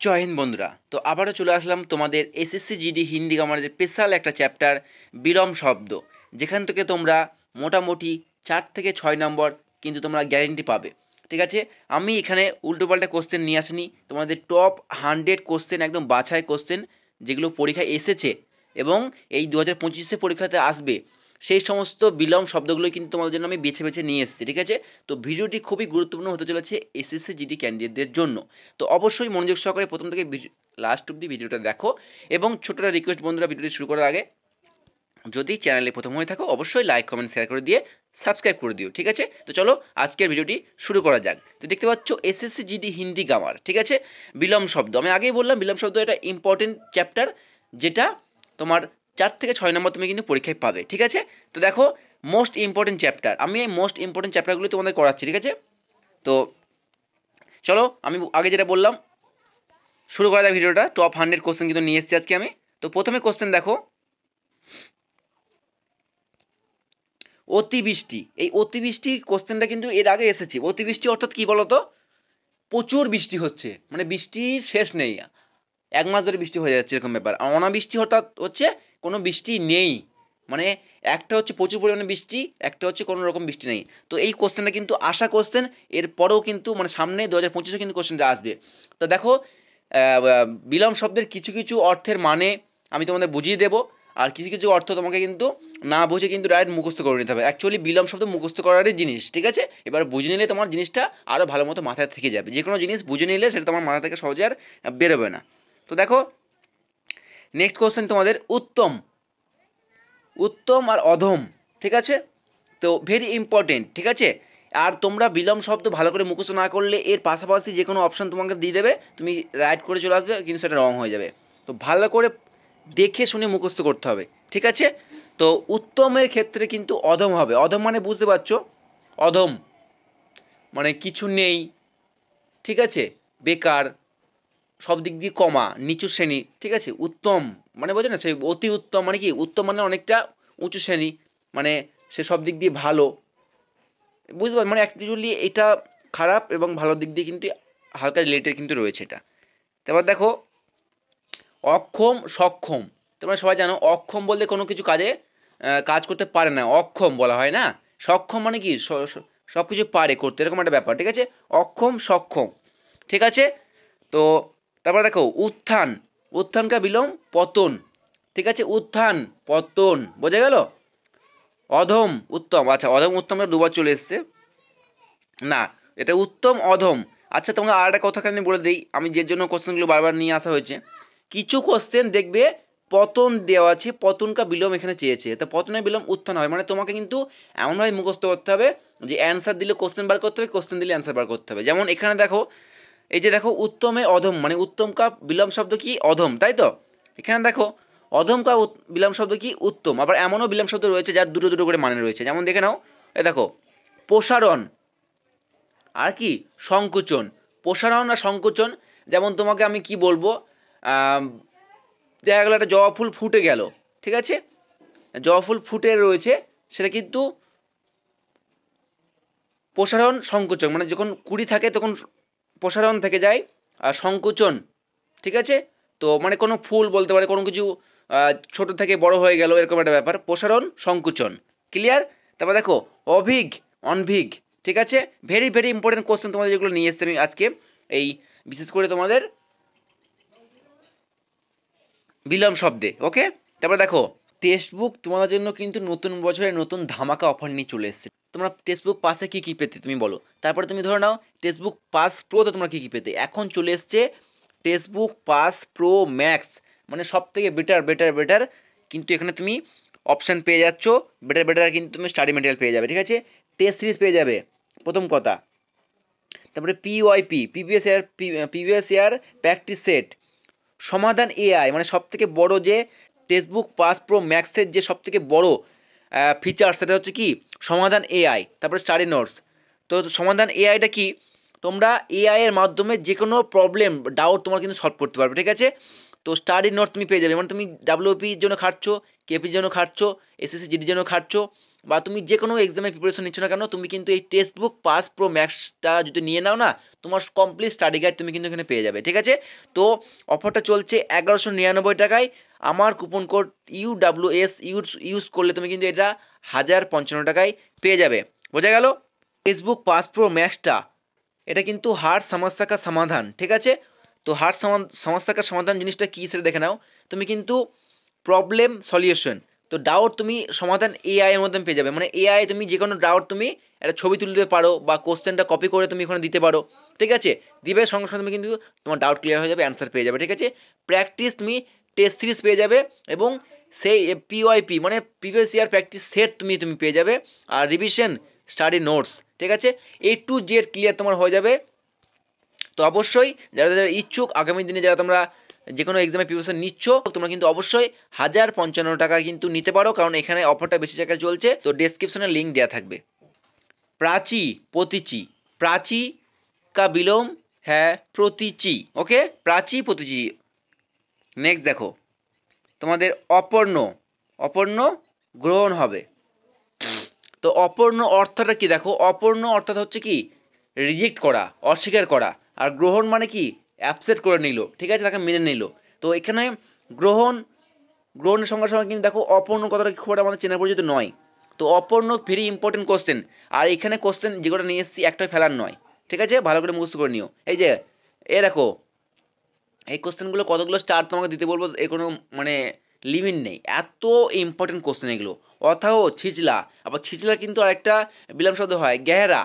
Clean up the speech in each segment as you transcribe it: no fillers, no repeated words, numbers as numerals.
জয় হিন্দ বন্ধুরা। তো আবারও চলে আসলাম তোমাদের এসএসসি জিডি হিন্দি গ্রামারের স্পেশাল একটা চ্যাপ্টার বিলোম শব্দ, যেখান থেকে তোমরা মোটামুটি 4 থেকে 6 নম্বর কিন্তু তোমরা গ্যারেন্টি পাবে। ঠিক আছে, আমি এখানে উল্টোপাল্টা কোশ্চেন নিয়ে আসিনি, তোমাদের টপ 100 কোশ্চেন, একদম বাছাই কোশ্চেন যেগুলো পরীক্ষায় এসেছে এবং এই 2025 পরীক্ষাতে আসবে, সেই সমস্ত বিলোম শব্দগুলো কিন্তু তোমাদের জন্য আমি বেছে বেছে নিয়ে এসেছি। ঠিক আছে, তো ভিডিওটি খুবই গুরুত্বপূর্ণ হতে চলেছে এসএসসি জিডি ক্যান্ডিডেটদের জন্য। তো অবশ্যই মনোযোগ সহকারে প্রথম থেকে লাস্ট অব্দি ভিডিওটা দেখো। এবং ছোটটা রিকোয়েস্ট বন্ধুরা, ভিডিওটি শুরু করার আগে যদি চ্যানেলে প্রথম হয়ে থাকো অবশ্যই লাইক কমেন্ট শেয়ার করে দিয়ে সাবস্ক্রাইব করে দিও। ঠিক আছে, তো চলো আজকের ভিডিওটি শুরু করা যাক। তো দেখতে পাচ্ছ এসএসসি জিডি হিন্দি গ্রামার। ঠিক আছে, বিলোম শব্দ আমি আগেই বললাম, বিলোম শব্দ এটা ইম্পর্টেন্ট চ্যাপ্টার, যেটা তোমার 4 থেকে 6 নম্বর তুমি কিন্তু পরীক্ষায় পাবে। ঠিক আছে, তো দেখো মোস্ট ইম্পর্টেন্ট চ্যাপ্টার, আমি এই মোস্ট ইম্পর্টেন্ট চ্যাপ্টারগুলো তোমাদের করাচ্ছি। ঠিক আছে, তো চলো আমি আগে যেটা বললাম শুরু করা যায় ভিডিওটা। টপ 100 কোশ্চেন কিন্তু নিয়ে এসেছি আজকে আমি। তো প্রথমে কোশ্চেন দেখো, অতিবৃষ্টি। এই অতিবৃষ্টি কোশ্চেনটা কিন্তু এর আগে এসেছে। অতিবৃষ্টি অর্থাৎ কী বলতো, প্রচুর বৃষ্টি হচ্ছে, মানে বৃষ্টির শেষ নেই, 1 মাস ধরে বৃষ্টি হয়ে যাচ্ছে এরকম ব্যাপার। আর অনাবৃষ্টি অর্থাৎ হচ্ছে কোনো বৃষ্টি নেই, মানে একটা হচ্ছে প্রচুর পরিমাণে বৃষ্টি, একটা হচ্ছে কোনো রকম বৃষ্টি নেই। তো এই কোশ্চেনটা কিন্তু আশা কোশ্চেন, এরপরেও কিন্তু মানে সামনে 2025 কিন্তু কোশ্চেনটা আসবে। তো দেখো বিলোম শব্দের কিছু কিছু অর্থের মানে আমি তোমাদের বুঝিয়ে দেবো, আর কিছু কিছু অর্থ তোমাকে কিন্তু না বুঝে কিন্তু ডাইরেক্ট মুখস্থ করে নিতে হবে। অ্যাকচুয়ালি বিলোম শব্দ মুখস্থ করারই জিনিস। ঠিক আছে, এবার বুঝে নিলে তোমার জিনিসটা আরও ভালো মতো মাথায় থেকে যাবে। যে কোনো জিনিস বুঝে নিলে সেটা তোমার মাথা থেকে সহজে আর বেরোবে না। তো দেখো নেক্সট কোশ্চেন তোমাদের উত্তম। উত্তম আর অধম, ঠিক আছে, তো ভেরি ইম্পর্টেন্ট। ঠিক আছে, আর তোমরা বিলোম শব্দ ভালো করে মুখস্থ না করলে এর পাশাপাশি যে কোনো অপশান তোমাকে দিয়ে দেবে, তুমি রাইট করে চলে আসবে, কিন্তু সেটা রং হয়ে যাবে। তো ভালো করে দেখে শুনে মুখস্থ করতে হবে। ঠিক আছে, তো উত্তমের ক্ষেত্রে কিন্তু অধম হবে। অধম মানে বুঝতে পারছো, অধম মানে কিছু নেই, ঠিক আছে, বেকার, সব দিক দিয়ে কমা, নিচু শ্রেণী। ঠিক আছে, উত্তম মানে বোঝো না, সেই অতি উত্তম মানে কি, উত্তম মানে অনেকটা উঁচু শ্রেণী, মানে সে সব দিক দিয়ে ভালো, বুঝতে পার, মানে অ্যাকচুয়ালি এটা খারাপ এবং ভালো দিক দিয়ে কিন্তু হালকা রিলেটেড কিন্তু রয়েছে এটা। তারপর দেখো অক্ষম সক্ষম। তোমরা সবাই জানো অক্ষম বলতে কোনো কিছু কাজে কাজ করতে পারে না, অক্ষম বলা হয় না। সক্ষম মানে কি সব কিছু পারে করতে, এরকম একটা ব্যাপার। ঠিক আছে, অক্ষম সক্ষম। ঠিক আছে, তো তারপরে দেখো উত্থান। উত্থানকা বিলোম পতন। ঠিক আছে, উত্থান পতন বোঝা গেল। অধম উত্তম, আচ্ছা অধম উত্তমটা দুবার চলে এসছে না, এটা উত্তম অধম। আচ্ছা তোমাকে আর একটা কথাকে আমি বলে দিই, আমি যে জন্য কোশ্চেনগুলো বারবার নিয়ে আসা হয়েছে, কিছু কোশ্চেন দেখবে পতন দেওয়া আছে, পতনকা বিলোম এখানে চেয়েছে, তো পতনের বিলোম উত্থান হয়, মানে তোমাকে কিন্তু এমনভাবে মুখস্থ করতে হবে যে অ্যান্সার দিলে কোশ্চেন বার করতে হবে, কোশ্চেন দিলে অ্যান্সার বার করতে হবে। যেমন এখানে দেখো, এই যে দেখো উত্তমের অধম, মানে উত্তম কা বিলোম শব্দ কি অধম, তাই তো। এখানে দেখো অধম কা বিলোম শব্দ কি উত্তম। আবার এমনও বিলোম শব্দ রয়েছে যার দুটো দুটো করে মানে রয়েছে, যেমন দেখে নাও, এ দেখো প্রসারণ আর কি সংকোচন। প্রসারণ আর সংকোচন, যেমন তোমাকে আমি কি বলবো, দেখা গেলো একটা জবা ফুল ফুটে গেল, ঠিক আছে, জবা ফুল ফুটে রয়েছে, সেটা কিন্তু প্রসারণ সংকোচন, মানে যখন কুড়ি থাকে তখন প্রসারণ থেকে যায়, আর সংকোচন, ঠিক আছে, তো মানে কোনো ফুল বলতে পারে, কোনো কিছু ছোট থেকে বড় হয়ে গেল, এরকম একটা ব্যাপার, প্রসারণ সংকোচন। ক্লিয়ার? তারপর দেখো অভিগ অনভিগ। ঠিক আছে, ভেরি ভেরি ইম্পর্টেন্ট কোশ্চেন তোমাদের যেগুলো নিয়ে এসছি আমি আজকে, এই বিশেষ করে তোমাদের বিলোম শব্দে। ওকে, তারপর দেখো টেক্সট বুক তোমাদের জন্য কিন্তু নতুন বছরে নতুন ধামাকা অফার নিয়ে চলে এসছে। তোমরা টেক্সট বুক পাসে কী কী পেতে তুমি বলো, তারপরে তুমি ধরে নাও টেক্সট বুক পাস প্রোতে তোমরা কী কী পেতে। এখন চলে এসছে text book pass pro max, মানে সব থেকে বেটার বেটার বেটার, কিন্তু এখানে তুমি অপশান পেয়ে যাচ্ছ বেটার বেটার, কিন্তু তুমি স্টাডি মেটেরিয়াল পেয়ে যাবে। ঠিক আছে, টেস্ট সিরিজ পেয়ে যাবে প্রথম কথা, তারপরে পিওয়াইপি প্রিভিয়াস ইয়ার প্র্যাকটিস সেট, সমাধান এআই, মানে সব থেকে বড়ো যে টেক্সট বুক পাস প্রো ম্যাক্সের যে সব থেকে বড়ো ফিচার, সেটা হচ্ছে কি সমাধান এআই। তারপরে স্টাডি নোটস। তো সমাধান এআইটা কি, তোমরা এআই এর মাধ্যমে যে কোনো প্রবলেম ডাউট তোমার কিন্তু সলভ করতে পারবে। ঠিক আছে, তো স্টাডি নোটস তুমি পেয়ে যাবে, মানে তুমি ডাব্লিউপির জন্য খাটছো, কেপির জন্য খাটছো, এসএসসি জিডির জন্য খাটছো, বা তুমি যে কোনো এক্সামে প্রিপারেশন নিচ্ছ না কেন, তুমি কিন্তু এই টেক্সট বুক পাস প্রো ম্যাক্সটা যদি নিয়ে নাও না, তোমার কমপ্লিট স্টাডি গাইড তুমি কিন্তু এখানে পেয়ে যাবে। ঠিক আছে, তো অফারটা চলছে 1199 টাকায়। আমার কুপন কোড UWS ইউজ করলে তুমি কিন্তু এটা 1055 টাকায় পেয়ে যাবে। বোঝা গেল? টেক্সট বুক পাস প্রো ম্যাক্সটা এটা কিন্তু হার সমস্যা কা সমাধান। ঠিক আছে, তো হার সমস্যা কা সমাধান জিনিসটা কী সেটা দেখে নাও। তুমি কিন্তু প্রবলেম সলিউশন, তো ডাউট তুমি সমাধান এআই এর মধ্যে পেয়ে যাবে। মানে এআই তুমি যে কোনো ডাউট তুমি একটা ছবি তুলে দিতে পারো বা কোশ্চেনটা কপি করে তুমি ওখানে দিতে পারো। ঠিক আছে, দিবে সঙ্গে সঙ্গে তুমি কিন্তু তোমার ডাউট ক্লিয়ার হয়ে যাবে, অ্যান্সার পেয়ে যাবে। ঠিক আছে, প্র্যাকটিস তুমি টেস্ট সিরিজ পেয়ে যাবে এবং সেই পিওয়াইপি মানে প্রিভিয়াস ইয়ার প্র্যাকটিস সেট তুমি পেয়ে যাবে, আর রিভিশন স্টাডি নোটস। ঠিক আছে, A to Z ক্লিয়ার তোমার হয়ে যাবে। তো অবশ্যই যারা যারা ইচ্ছুক আগামী দিনে যারা তোমরা যে কোনো এক্সামে প্রিপারেশন নিচ্ছ, তোমরা কিন্তু অবশ্যই 1055 টাকা কিন্তু নিতে পারো, কারণ এখানে অফারটা বেশি জায়গায় চলছে। তো ডেসক্রিপশনে লিঙ্ক দেওয়া থাকবে। প্রাচী প্রতীচী, প্রাচী কা বিলোম হ্যাঁ প্রতীচী। ওকে, প্রাচী প্রতীচী। নেক্সট দেখো তোমাদের অপর্ণ, অপর্ণ গ্রহণ হবে। তো অপর্ণ অর্থটা কি দেখো, অপর্ণ অর্থাৎ হচ্ছে কি রিজেক্ট করা, অস্বীকার করা। আর গ্রহণ মানে কি অ্যাপসেট করে নিল। ঠিক আছে, তাকে মেনে নিল। তো এখানে গ্রহণ, গ্রহণের সঙ্গে সঙ্গে কিন্তু দেখো অপর্ণ কথাটা খুব একটা আমাদের চেনা পরিচিত নয়। তো অপর্ণ ভেরি ইম্পর্টেন্ট কোশ্চেন। আর এখানে কোশ্চেন যেগুলো নিয়ে এসেছি একটাই ফেলার নয়। ঠিক আছে, ভালো করে মুখস্থ করে নিও। এই যে দেখো এই কোশ্চেনগুলো কতগুলো স্টার তোমাকে দিতে বলবো, এর কোনো মানে লিমিট নেই, এত ইম্পর্টেন্ট কোশ্চেন এগুলো। অথাও ছিচলা, আবার ছিচলা কিন্তু আরেকটা বিলাম শব্দ হয়, গেহরা,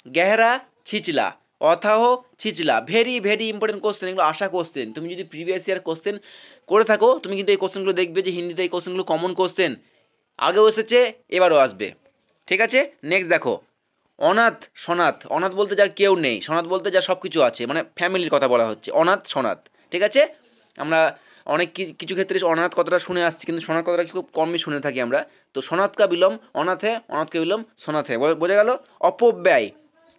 গেহরা ছিচলা, অথাও ছিচলা। ভেরি ভেরি ইম্পর্টেন্ট কোশ্চেন এগুলো, আশা কোশ্চেন। তুমি যদি প্রিভিয়াস ইয়ার কোশ্চেন করে থাকো, তুমি কিন্তু এই কোশ্চেনগুলো দেখবে যে হিন্দিতে এই কোশ্চেনগুলো কমন কোশ্চেন, আগেও এসেছে এবারও আসবে। ঠিক আছে, নেক্সট দেখো অনাথ সনাথ। অনাথ বলতে যার কেউ নেই, সনাথ বলতে যার সব কিছু আছে, মানে ফ্যামিলির কথা বলা হচ্ছে, অনাথ সনাথ। ঠিক আছে, আমরা অনেক কিছু ক্ষেত্রে অনাথ কথাটা শুনে আসছি, কিন্তু সনাথ কথাটা খুব কমই শুনে থাকি আমরা। তো সনাথ কা বিলম অনাথে, অনাথকে বিলম সনাথে। বোঝা গেল? অপব্যয়,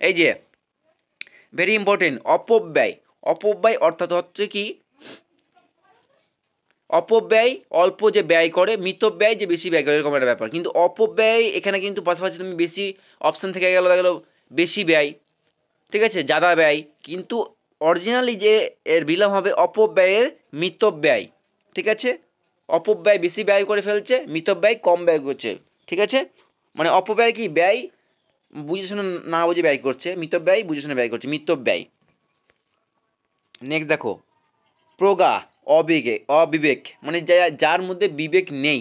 এই যে ভেরি ইম্পর্টেন্ট, অপব্যয়। অপব্যয় অর্থাৎ হচ্ছে কি অপব্যয় অল্প যে ব্যয় করে, মিতব্যয় যে বেশি ব্যয় করে, এরকম একটা ব্যাপার। কিন্তু অপব্যয় এখানে কিন্তু পাশাপাশি তুমি বেশি অপশান থেকে গেল, দেখা গেলো বেশি ব্যয়। ঠিক আছে, জাদা ব্যয়। কিন্তু অরিজিনালি যে এর বিলোম হবে অপব্যয়ের মিতব্যয়। ঠিক আছে, অপব্যয় বেশি ব্যয় করে ফেলছে, মিতব্যয় কম ব্যয় করছে। ঠিক আছে, মানে অপব্যয় কি ব্যয় বুঝে শুনে না বুঝে ব্যয় করছে, মিতব্যয় বুঝে শুনে ব্যয় করছে, মিতব্যয়। নেক্সট দেখো প্রগা, অবিবেক, মানে যার মধ্যে বিবেক নেই।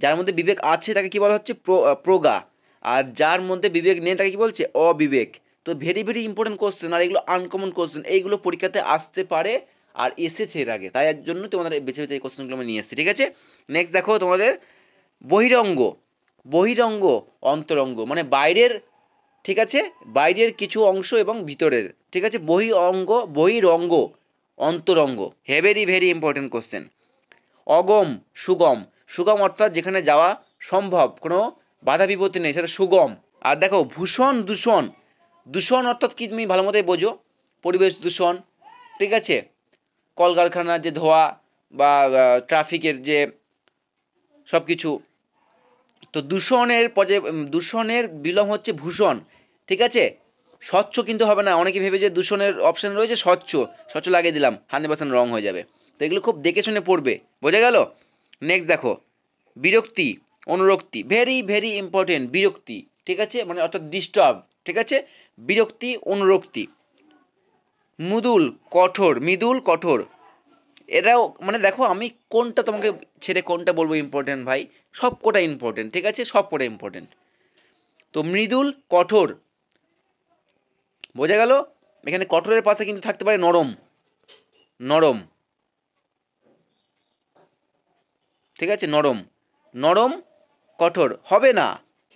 যার মধ্যে বিবেক আছে তাকে কি বলা হচ্ছে প্রগা, আর যার মধ্যে বিবেক নেই তাকে কি বলছে অবিবেক। তো ভেরি ভেরি ইম্পর্টেন্ট কোশ্চেন, আর এগুলো আনকমন কোশ্চেন, এইগুলো পরীক্ষাতে আসতে পারে আর এসেছে এর আগে, তাই এর জন্য তোমাদের বেছে বেছে এই কোশ্চেনগুলো আমি নিয়ে এসেছি। ঠিক আছে, নেক্সট দেখো তোমাদের বহিরঙ্গ, বহিরঙ্গ অন্তরঙ্গ, মানে বাইরের, ঠিক আছে, বাইরের কিছু অংশ এবং ভিতরের। ঠিক আছে, বহিরঙ্গ অন্তরঙ্গ, ভেরি ভেরি ইম্পর্টেন্ট কোশ্চেন। অগম সুগম, সুগম অর্থাৎ যেখানে যাওয়া সম্ভব, কোনো বাধা বিপত্তি নেই, সেটা সুগম। আর দেখো ভূষণ দূষণ, দূষণ অর্থাৎ কি তুমি ভালো মতোই বোঝো, পরিবেশ দূষণ। ঠিক আছে, কলকারখানার যে ধোঁয়া বা ট্রাফিকের যে সব কিছু। তো দূষণের বিলোম হচ্ছে ভূষণ। ঠিক আছে, স্বচ্ছ কিন্তু হবে না, অনেকে ভেবে যে দূষণের অপশান রয়েছে স্বচ্ছ, স্বচ্ছ লাগিয়ে দিলাম 100% রং হয়ে যাবে। তো এগুলো খুব দেখে শুনে পড়বে। বোঝা গেল? নেক্সট দেখো বিরক্তি অনুরক্তি, ভেরি ভেরি ইম্পর্টেন্ট। বিরক্তি, ঠিক আছে, মানে অর্থাৎ ডিস্টার্ব। ঠিক আছে, বিরক্তি অনুরক্তি। মৃদুল কঠোর, মৃদুল কঠোর, এটাও মানে দেখো আমি কোনটা তোমাকে ছেড়ে কোনটা বলবো ইম্পর্টেন্ট ভাই, সব কটা ইম্পর্টেন্ট। ঠিক আছে, সব কটা ইম্পর্টেন্ট। তো মৃদুল কঠোর, বোঝা গেল? এখানে কঠোরের পাশে কিন্তু থাকতে পারে নরম, নরম। ঠিক আছে, নরম, নরম কঠোর হবে না,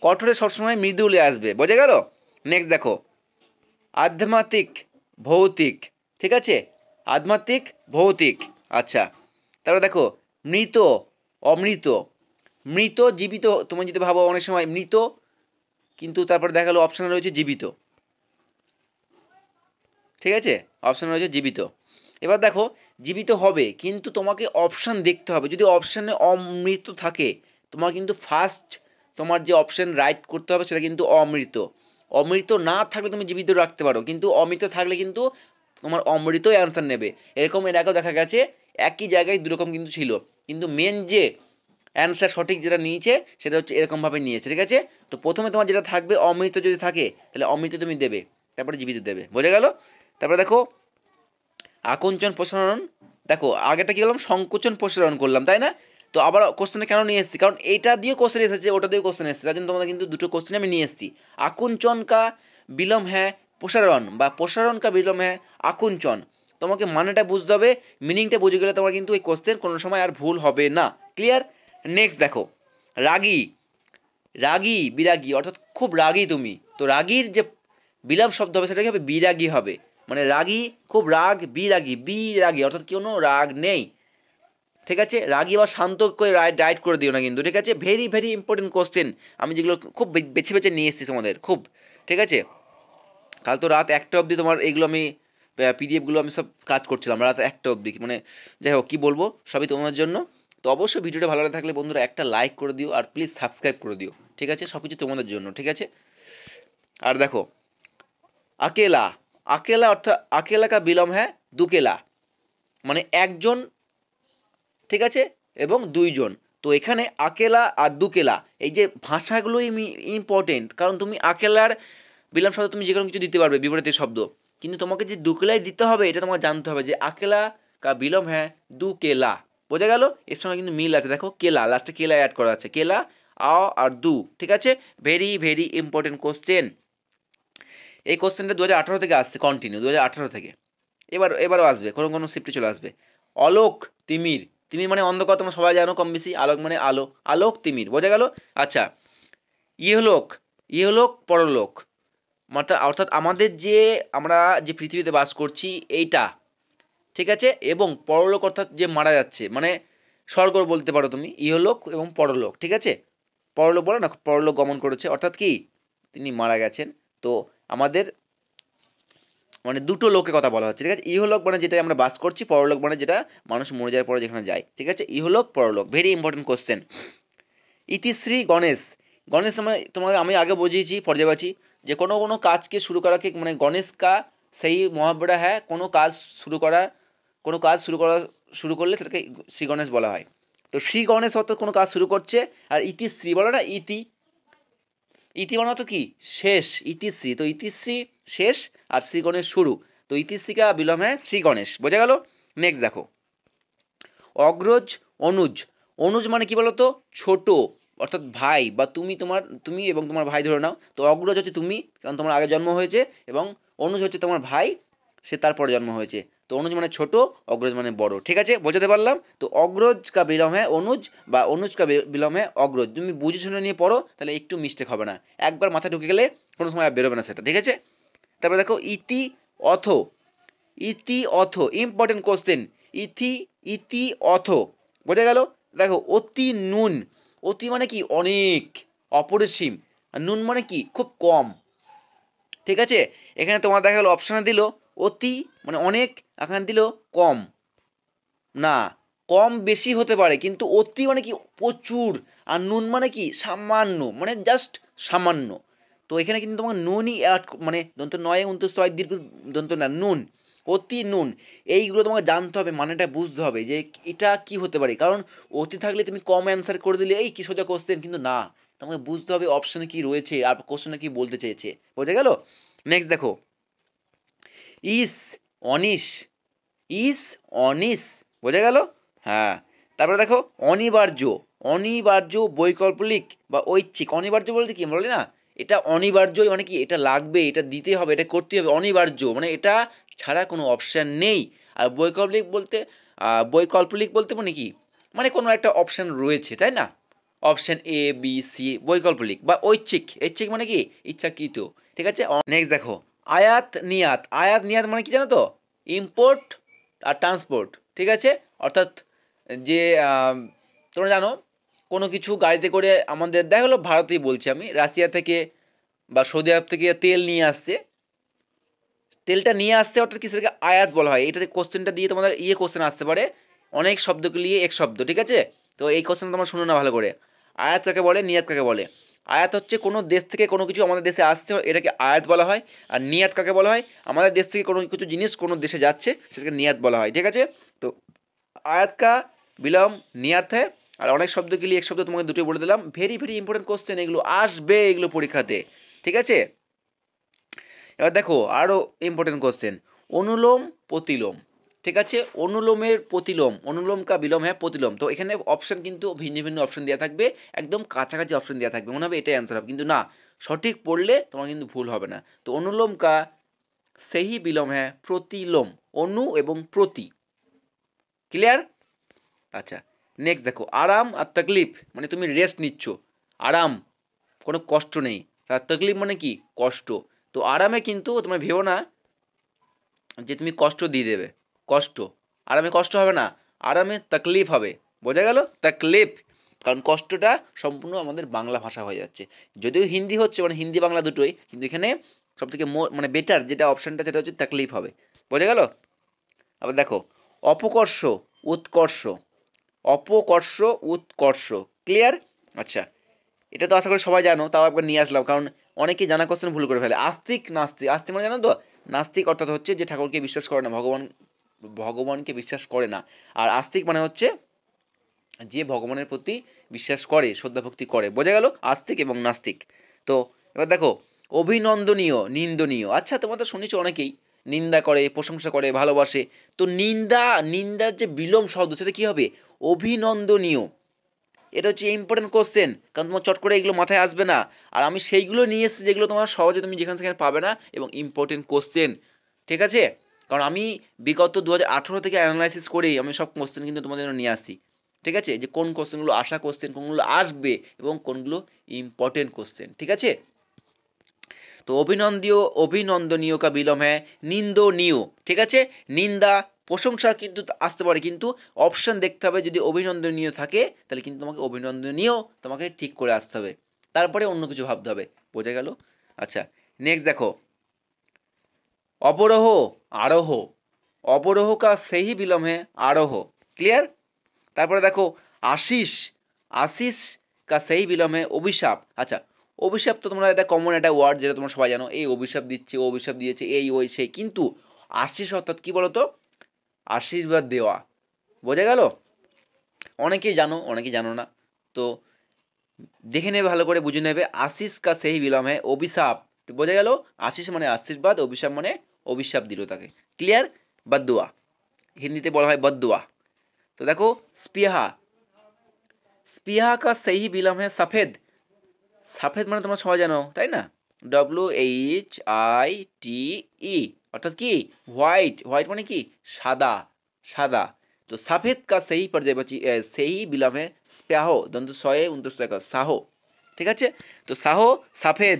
কঠোরে সবসময় মৃদুলে আসবে। বোঝা গেল? নেক্সট দেখো আধ্যাত্মিক ভৌতিক। ঠিক আছে, আধ্যাত্মিক ভৌতিক। আচ্ছা, তারপরে দেখো মৃত অমৃত, মৃত জীবিত। তুমি যদি ভাবো অনেক সময় মৃত, কিন্তু তারপরে দেখা গেলো অপশানে রয়েছে জীবিত। ঠিক আছে, অপশানে রয়েছে জীবিত। এবার দেখো জীবিত হবে, কিন্তু তোমাকে অপশান দেখতে হবে। যদি অপশানে অমৃত থাকে, তোমার কিন্তু ফার্স্ট তোমার যে অপশন রাইট করতে হবে সেটা কিন্তু অমৃত। অমৃত না থাকলে তুমি জীবিত রাখতে পারো, কিন্তু অমৃত থাকলে কিন্তু তোমার অমৃতই অ্যান্সার নেবে। এরকম এর আগেও দেখা গেছে একই জায়গায় দুরকম কিন্তু ছিল, কিন্তু মেন যে অ্যান্সার সঠিক যেটা নিয়েছে সেটা হচ্ছে এরকমভাবে নিয়েছে, ঠিক আছে। তো প্রথমে তোমার যেটা থাকবে অমৃত যদি থাকে তাহলে অমৃত তুমি দেবে, তারপরে জীবিত দেবে, বোঝা গেল। তারপরে দেখো আকঞ্চন প্রসারণ, দেখো আগেটা কি করলাম সংকোচন প্রসারণ করলাম, তাই না? তো আবার কোশ্চেনে কেন নিয়ে এসেছি, কারণ এইটা দিয়ে কোশ্চেন এসেছে, ওটা দিয়ে কোশ্চেন এসেছে, তার জন্য তোমাদের কিন্তু দুটো কোশ্চেন আমি নিয়ে এসেছি। আকুঞ্চন কা বিলম হ্যাঁ প্রসারণ, বা প্রসারণ কা বিলম হ্যাঁ আকুঞ্চন। তোমাকে মানেটা বুঝতে হবে, মিনিংটা বুঝে গেলে তোমার কিন্তু এই কোশ্চেন কোনো সময় আর ভুল হবে না। ক্লিয়ার? নেক্সট দেখো রাগী, রাগী বিরাগী অর্থাৎ খুব রাগী তুমি, তো রাগীর যে বিরাম শব্দ হবে সেটা কি হবে বিরাগী হবে, মানে রাগী খুব রাগ, বিরাগী, বিরাগী অর্থাৎ কোনো রাগ নেই, ঠিক আছে। রাগী বা শান্ত করে ডাইট করে দিও না কিন্তু, ঠিক আছে। ভেরি ভেরি ইম্পর্টেন্ট কোশ্চেন, আমি যেগুলো খুব বেছে বেছে নিয়ে এসেছি তোমাদের খুব, ঠিক আছে। কাল তো রাত 1টা অবধি তোমার এইগুলো আমি পিডিএফগুলো আমি সব কাজ করছিলাম রাত 1টা অবধি, মানে যাই হোক কী বলবো, সবই তোমার জন্য। তো অবশ্যই ভিডিওটা ভালো লাগে থাকলে বন্ধুরা একটা লাইক করে দিও, আর প্লিজ সাবস্ক্রাইব করে দিও, ঠিক আছে। সব কিছু তোমাদের জন্য, ঠিক আছে। আর দেখো আকেলা, আকেলা অর্থাৎ আকেলা কা বিলম হ্যাঁ দুকেলা, মানে একজন, ঠিক আছে, এবং দুইজন। তো এখানে আকেলা আর দুকেলা এই যে ভাষাগুলোই ইম্পর্টেন্ট, কারণ তুমি আকেলার বিরাম শব্দ তুমি যে কোনো কিছু দিতে পারবে বিপরীতের শব্দ, কিন্তু তোমাকে যে দুকেলাই দিতে হবে এটা তোমাকে জানতে হবে যে আকেলা কা বিলম হ্যাঁ দু কেলা, বোঝা গেল। এর সঙ্গে কিন্তু মিল আছে, দেখো কেলা, লাস্টে কেলা অ্যাড করা আছে, কেলা আ আর দু, ঠিক আছে। Very very important question. এই কোশ্চেনটা 2018 থেকে আসছে, কন্টিনিউ 2018 থেকে, এবারও আসবে, কোনো কোনো শিফটে চলে আসবে। অলোক তিমির, তিমির মানে অন্ধকার, তোমরা সবাই জানো কম বেশি, আলোক মানে আলো, আলোক তিমির, বোঝা গেল। আচ্ছা ইহলোক, ইহলোক পরলোক, অর্থাৎ আমাদের যে আমরা যে পৃথিবীতে বাস করছি এইটা, ঠিক আছে, এবং পরলোক অর্থাৎ যে মারা যাচ্ছে, মানে স্বর্গ বলতে পারো তুমি, ইহলোক এবং পরলোক, ঠিক আছে। পরলোক বলো না, পরলোক গমন করেছে অর্থাৎ কি তিনি মারা গেছেন। তো আমাদের মানে দুটো লোকের কথা বলা হচ্ছে, ঠিক আছে। ইহলোক মানে যেটা আমরা বাস করছি, পরলোক মানে যেটা মানুষ মরে যাওয়ার পরে যেখানে যায়, ঠিক আছে। ইহলোক পরলোক, ভেরি ইম্পর্টেন্ট কোশ্চেন। ইতিশ্রী গণেশ, গণেশ মানে তোমাকে আমি আগে বুঝিয়েছি পর্যায়বাচী, যে কোনো কোনো কাজকে শুরু করাকে মানে গণেশ কা সেই মহাবড়া হ্যাঁ, কোনো কাজ শুরু করা, কোনো কাজ শুরু করলে সেটাকে শ্রী গণেশ বলা হয়। তো শ্রী গণেশ অর্থাৎ কোনো কাজ শুরু করছে, আর ইতিশ্রী বলো না, ইতি, ইতি মানে তো কি শেষ, ইতিশ্রী, তো ইতিশ্রী শেষ আর শ্রী গণেশ শুরু, তো ইতিশ্রীকা বিলম হ্যাঁ শ্রী গণেশ, বোঝা গেল। নেক্সট দেখো অগ্রজ অনুজ, অনুজ মানে কি বলো তো ছোট, অর্থাৎ ভাই, বা তুমি এবং তোমার ভাই ধরে নাও, তো অগ্রজ হচ্ছে তুমি, কারণ তোমার আগে জন্ম হয়েছে, এবং অনুজ হচ্ছে তোমার ভাই, সে তারপরে জন্ম হয়েছে। তো অনুজ মানে ছোট, অগ্রজ মানে বড়, ঠিক আছে, বোঝাতে পারলাম। তো অগ্রজ কা বিলম হ্যাঁ অনুজ, বা অনুজ কা বিলম হ্যাঁ অগ্রজ, তুমি বুঝে শুনে নিয়ে পড়ো, তাহলে একটু মিস্টেক হবে না, একবার মাথায় ঢুকে গেলে কোনো সময় আর বেরোবে না সেটা, ঠিক আছে। তারপরে দেখো ইতি অথ, ইতি অথ ইম্পর্টেন্ট কোশ্চেন, ইতি, ইতি অথ, বোঝা গেল। দেখো অতি নুন, অতি মানে কি অনেক, অপরিসীম, আর নুন মানে কি খুব কম, ঠিক আছে। এখানে তোমার দেখা গেলো অপশানে দিল অতি মানে অনেক, এখানে দিল কম, না কম বেশি হতে পারে, কিন্তু অতি মানে কি প্রচুর, আর নুন মানে কি সামান্য, মানে জাস্ট সামান্য। তো এখানে কিন্তু তোমাকে নুনই অ্যাড, মানে দন্ত নয় উনত্রিশ ছয় দীর্ঘ দন্ত না নুন, অতি নুন, এইগুলো তোমাকে জানতে হবে, মানেটা বুঝতে হবে যে এটা কি হতে পারে, কারণ অতি থাকলে তুমি কম অ্যান্সার করে দিলে এই কি সোজা কোশ্চেন, কিন্তু না, তোমাকে বুঝতে হবে অপশানে কি রয়েছে আর কোশ্চেনে কি বলতে চেয়েছে, বোঝা গেল। নেক্সট দেখো ইস অনিশ, ইস অনিশ, বোঝা গেল। হ্যাঁ, তারপরে দেখো অনিবার্য, অনিবার্য বৈকল্পিক বা ঐচ্ছিক, অনিবার্য বলতে কি বলি না, এটা অনিবার্যই মানে কি এটা লাগবে, এটা দিতে হবে, এটা করতে হবে, অনিবার্য মানে এটা ছাড়া কোনো অপশান নেই। আর বৈকল্পিক বলতে মানে কি, মানে কোনো একটা অপশান রয়েছে, তাই না, অপশান এ বি সি, বৈকল্পিক বা ঐচ্ছিক, ঐচ্ছিক মানে কি ইচ্ছাকৃত, ঠিক আছে। নেক্সট দেখো আয়াত নিয়াত, আয়াত নিয়াত মানে কি জানো তো ইম্পোর্ট আর ট্রান্সপোর্ট, ঠিক আছে। অর্থাৎ যে তোমরা জানো কোনো কিছু গাড়িতে করে আমাদের দেখা গেলো ভারতেই বলছি আমি, রাশিয়া থেকে বা সৌদি আরব থেকে তেল নিয়ে আসছে, তেলটা নিয়ে আসছে অর্থাৎ কি সেটাকে আয়াত বলা হয়। এটাতে কোশ্চেনটা দিয়ে তোমাদের কোশ্চেন আসতে পারে, অনেক শব্দকে নিয়ে এক শব্দ, ঠিক আছে। তো এই কোশ্চেন তোমরা শুনো না ভালো করে, আয়াত কাকে বলে, নিয়াত কাকে বলে। আয়াত হচ্ছে কোনো দেশ থেকে কোনো কিছু আমাদের দেশে আসছে, এটাকে আয়াত বলা হয়। আর নিয়াত কাকে বলা হয়? আমাদের দেশ থেকে কোনো কিছু জিনিস কোনো দেশে যাচ্ছে, সেটাকে নিয়াত বলা হয়। ঠিক আছে, তো আয়াত কা বিলম নিয়াত হ্যাঁ। আর অনেক শব্দ গেলে এক শব্দ তোমাকে দুটোই বলে দিলাম। ভেরি ভেরি ইম্পর্টেন্ট কোশ্চেন, এগুলো আসবে এগুলো পরীক্ষাতে। ঠিক আছে, এবার দেখো আরও ইম্পর্টেন্ট কোশ্চেন, অনুলোম প্রতিলোম। ঠিক আছে, অনুলোমের প্রতিলোম, অনুলোম কা বিলোম হ্যাঁ প্রতিলোম। তো এখানে অপশন কিন্তু ভিন্ন ভিন্ন অপশন দেওয়া থাকবে, একদম কাছাকাছি অপশন দেওয়া থাকবে, মনে হবে এটাই অ্যান্সার হবে, কিন্তু না, সঠিক পড়লে তোমার কিন্তু ভুল হবে না। তো অনুলোম কা সেই বিলোম হ্যাঁ প্রতিলোম, অনু এবং প্রতি। ক্লিয়ার? আচ্ছা, নেক্সট দেখো, আরাম আর তকলিফ মানে তুমি রেস্ট নিচ্ছ, আরাম কোনো কষ্ট নেই, আর তকলিফ মানে কি কষ্ট। তো আরামে কিন্তু তোমরা ভেবো না যে তুমি কষ্ট দিয়ে দেবে, কষ্ট, আরামে কষ্ট হবে না, আরামে তকলিফ হবে। বোঝা গেল? তকলিফ, কারণ কষ্টটা সম্পূর্ণ আমাদের বাংলা ভাষা হয়ে যাচ্ছে, যদিও হিন্দি হচ্ছে, মানে হিন্দি বাংলা দুটোই, কিন্তু এখানে সবথেকে মানে বেটার যেটা অপশানটা সেটা হচ্ছে তকলিফ হবে। বোঝা গেল? আবার দেখো, অপকর্ষ উৎকর্ষ, অপকর্ষ উৎকর্ষ। ক্লিয়ার? আচ্ছা, এটা তো আশা করি সবাই জানো, তাও একবার নিয়ে আসলাম, কারণ অনেকেই জানা কোশ্চেন ভুল করে ফেলে। আস্তিক নাস্তিক, আস্তিক মানে জানো তো, নাস্তিক অর্থাৎ হচ্ছে যে ঠাকুরকে বিশ্বাস করে না, ভগবানকে বিশ্বাস করে না। আর আস্তিক মানে হচ্ছে যে ভগবানের প্রতি বিশ্বাস করে, শ্রদ্ধা ভক্তি করে। বোঝা গেল আস্তিক এবং নাস্তিক। তো এবার দেখো, অভিনন্দনীয় নিন্দনীয়। আচ্ছা, তোমরা তো শুনেছো অনেকেই নিন্দা করে, প্রশংসা করে, ভালোবাসে। তো নিন্দার যে বিলোম শব্দ সেটা কি হবে? অভিনন্দনীয়। এটা হচ্ছে ইম্পর্টেন্ট কোশ্চেন, কারণ তোমার চট করে এগুলো মাথায় আসবে না। আর আমি সেইগুলো নিয়ে এসেছি যেগুলো তোমার সহজে তুমি যেখানে সেখানে পাবে না, এবং ইম্পর্টেন্ট কোশ্চেন। ঠিক আছে, কারণ আমি বিগত 2018 থেকে অ্যানালাইসিস করেই আমি সব কোশ্চেন কিন্তু তোমাদের জন্য নিয়ে আসি। ঠিক আছে, যে কোন কোশ্চেনগুলো আসা কোশ্চেন, কোনগুলো আসবে, এবং কোনগুলো ইম্পর্টেন্ট কোশ্চেন। ঠিক আছে, তো অভিনন্দনীয় কা বিলোম হ্যাঁ নিন্দনীয়। ঠিক আছে, নিন্দা প্রশংসা কিন্তু আসতে পারে, কিন্তু অপশন দেখতে হবে, যদি অভিনন্দনীয় থাকে তাহলে কিন্তু তোমাকে অভিনন্দনীয় তোমাকে ঠিক করে আসতে হবে, তারপরে অন্য কিছু ভাবতে হবে। বোঝা গেল? আচ্ছা, নেক্সট দেখো, অবরোহ আরোহ, অবরোহ কা সেই বিলোম হ্যাঁ আরোহ। ক্লিয়ার? তারপরে দেখো, আশিস, আশিস কা সেই বিলোম হ্যাঁ অভিশাপ। আচ্ছা, অভিশাপ তো তোমরা একটা কমন একটা ওয়ার্ড, যেটা তোমরা সবাই জানো, এই অভিশাপ দিচ্ছে, ও অভিশাপ দিয়েছে, এই ওই সেই, কিন্তু আশিস অর্থাৎ কি বলতো? আশীর্বাদ দেওয়া। বোঝা গেল? অনেকেই জানো অনেকেই জানো না, তো দেখে নেবে, ভালো করে বুঝে নেবে। আশিস কা সেই বিলোম হ্যাঁ অভিশাপ। বোঝা গেল? আশিস মানে আশীর্বাদ, অভিশাপ মানে অভিশাপ দিল তাকে। ক্লিয়ার? বদদুয়া, হিন্দিতে বলা হয় বদদুয়া। তো দেখো, স্পৃহা, স্পৃহা কা সেই বিলোম হ্যাঁ সফেদ। সাফেদ মানে তোমরা সবাই জানো তাই না, WHITE, অর্থাৎ কি হোয়াইট, হোয়াইট মানে কি সাদা, সাদা। তো সাফেদ কা সেই পর্যায়বাচী সেই বিলামে স্যাহ, দন্ত শয়ে উন্তস্য সাহ। ঠিক আছে, তো সাহ, সাফেদ,